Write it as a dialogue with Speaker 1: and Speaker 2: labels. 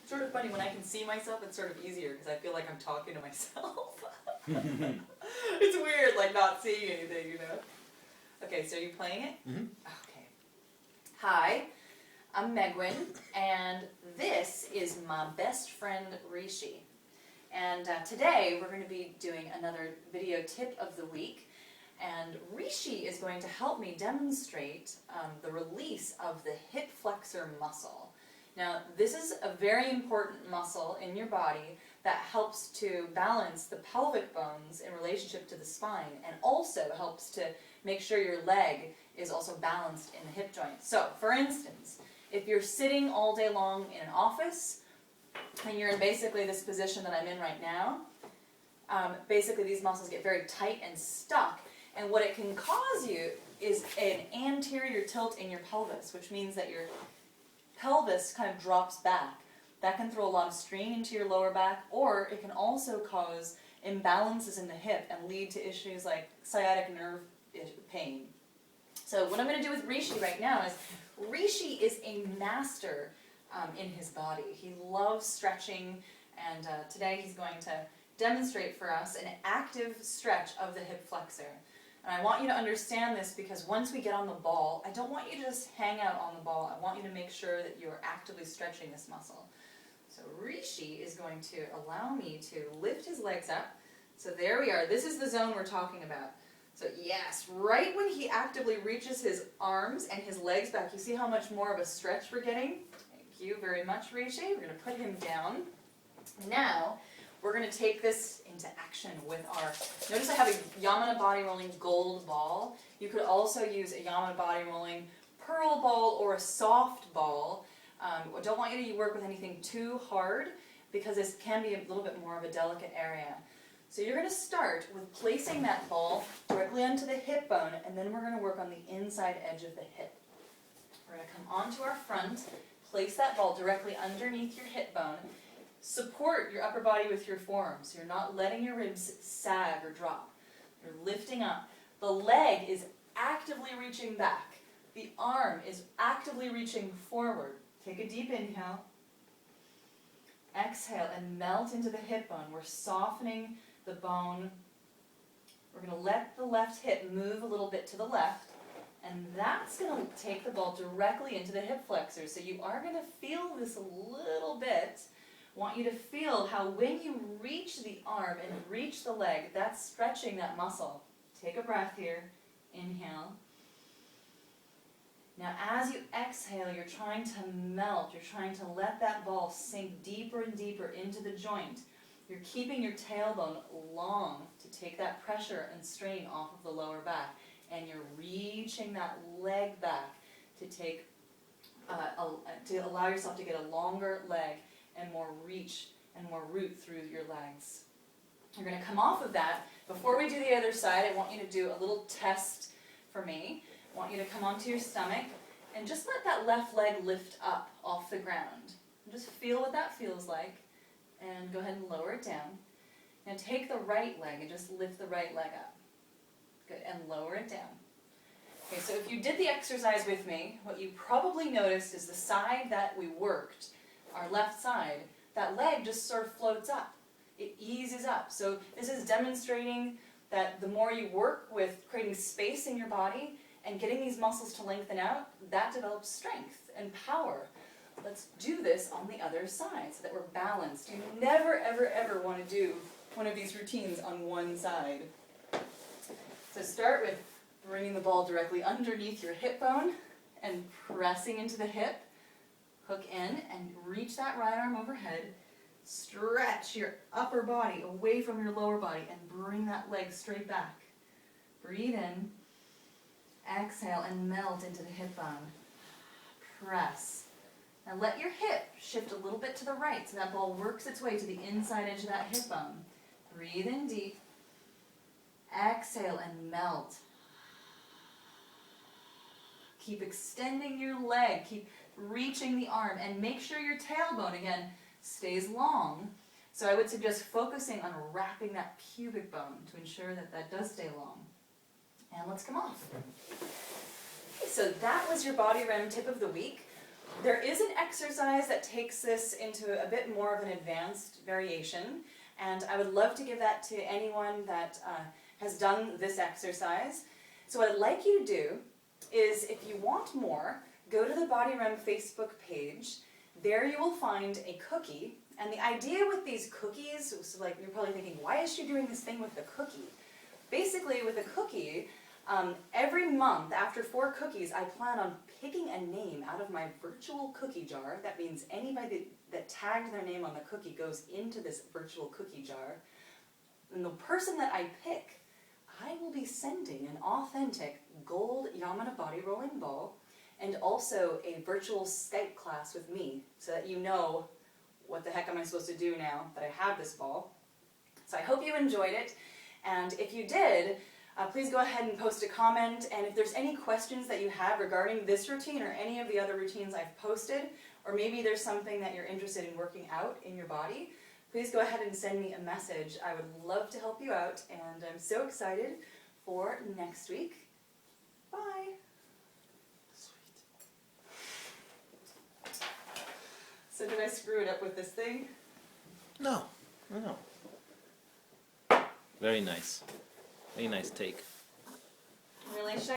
Speaker 1: sort of funny when I can see myself. It's sort of easier because I feel like I'm talking to myself. It's weird, like not seeing anything, you know. Okay, so you're playing it?
Speaker 2: Mm-hmm.
Speaker 1: Okay. Hi, I'm Megwin, and this is my best friend Rishi. And today we're going to be doing another video tip of the week. And Rishi is going to help me demonstrate the release of the hip flexor muscle. Now, this is a very important muscle in your body that helps to balance the pelvic bones in relationship to the spine, and also helps to make sure your leg is also balanced in the hip joint. So, for instance, if you're sitting all day long in an office, and you're in basically this position that I'm in right now, basically these muscles get very tight and stuck, and what it can cause you is an anterior tilt in your pelvis, which means that your pelvis kind of drops back. That can throw a lot of strain into your lower back, or it can also cause imbalances in the hip and lead to issues like sciatic nerve pain. So what I'm going to do with Rishi right now is, Rishi is a master in his body. He loves stretching, and today he's going to demonstrate for us an active stretch of the hip flexor. And I want you to understand this because once we get on the ball, I don't want you to just hang out on the ball. I want you to make sure that you're actively stretching this muscle. So Rishi is going to allow me to lift his legs up. So there we are. This is the zone we're talking about. So yes, right when he actively reaches his arms and his legs back, you see how much more of a stretch we're getting? Thank you very much, Rishi. We're going to put him down. Now, we're going to take this into action with our, notice I have a Yamuna Body Rolling gold ball. You could also use a Yamuna Body Rolling pearl ball or a soft ball. I don't want you to work with anything too hard because this can be a little bit more of a delicate area. So you're going to start with placing that ball directly onto the hip bone, and then we're going to work on the inside edge of the hip. We're going to come onto our front, place that ball directly underneath your hip bone. Support your upper body with your forearms. You're not letting your ribs sag or drop. You're lifting up. The leg is actively reaching back. The arm is actively reaching forward. Take a deep inhale. Exhale and melt into the hip bone. We're softening the bone. We're going to let the left hip move a little bit to the left, and that's going to take the ball directly into the hip flexor. So you are going to feel this a little bit. I want you to feel how when you reach the arm and reach the leg, that's stretching that muscle. Take a breath here. Inhale. Now as you exhale, you're trying to melt. You're trying to let that ball sink deeper and deeper into the joint. You're keeping your tailbone long to take that pressure and strain off of the lower back. And you're reaching that leg back to take, to allow yourself to get a longer leg and more reach and more root through your legs. You're going to come off of that. Before we do the other side, I want you to do a little test for me. I want you to come onto your stomach and just let that left leg lift up off the ground. And just feel what that feels like. And go ahead and lower it down. And take the right leg and just lift the right leg up. Good, and lower it down. Okay, so if you did the exercise with me, what you probably noticed is the side that we worked, our left side, that leg just sort of floats up. It eases up. So this is demonstrating that the more you work with creating space in your body and getting these muscles to lengthen out, that develops strength and power. Let's do this on the other side so that we're balanced. You never, ever, ever want to do one of these routines on one side. So start with bringing the ball directly underneath your hip bone and pressing into the hip. Hook in and reach that right arm overhead. Stretch your upper body away from your lower body and bring that leg straight back. Breathe in. Exhale and melt into the hip bone. Press. Now let your hip shift a little bit to the right so that ball works its way to the inside edge of that hip bone. Breathe in deep. Exhale and melt. Keep extending your leg. Keep reaching the arm. And make sure your tailbone, again, stays long. So I would suggest focusing on wrapping that pubic bone to ensure that that does stay long. And let's come off. Okay, so that was your body rem tip of the week. There is an exercise that takes this into a bit more of an advanced variation, and I would love to give that to anyone that has done this exercise. So what I'd like you to do is, if you want more, go to the Body Rem Facebook page. There you will find a cookie, and the idea with these cookies, so like you're probably thinking, why is she doing this thing with the cookie? Basically, with a cookie, every month after 4 cookies, I plan on picking a name out of my virtual cookie jar. That means anybody that tagged their name on the cookie goes into this virtual cookie jar. And the person that I pick, I will be sending an authentic gold Yamuna Body Rolling ball and also a virtual Skype class with me, so that you know what the heck am I supposed to do now that I have this ball. So I hope you enjoyed it, and if you did, please go ahead and post a comment, and if there's any questions that you have regarding this routine or any of the other routines I've posted, or maybe there's something that you're interested in working out in your body, please go ahead and send me a message. I would love to help you out, and I'm so excited for next week. Bye! Sweet. So did I screw it up with this thing?
Speaker 2: No, no. Very nice. Very nice take.
Speaker 1: Really? Should I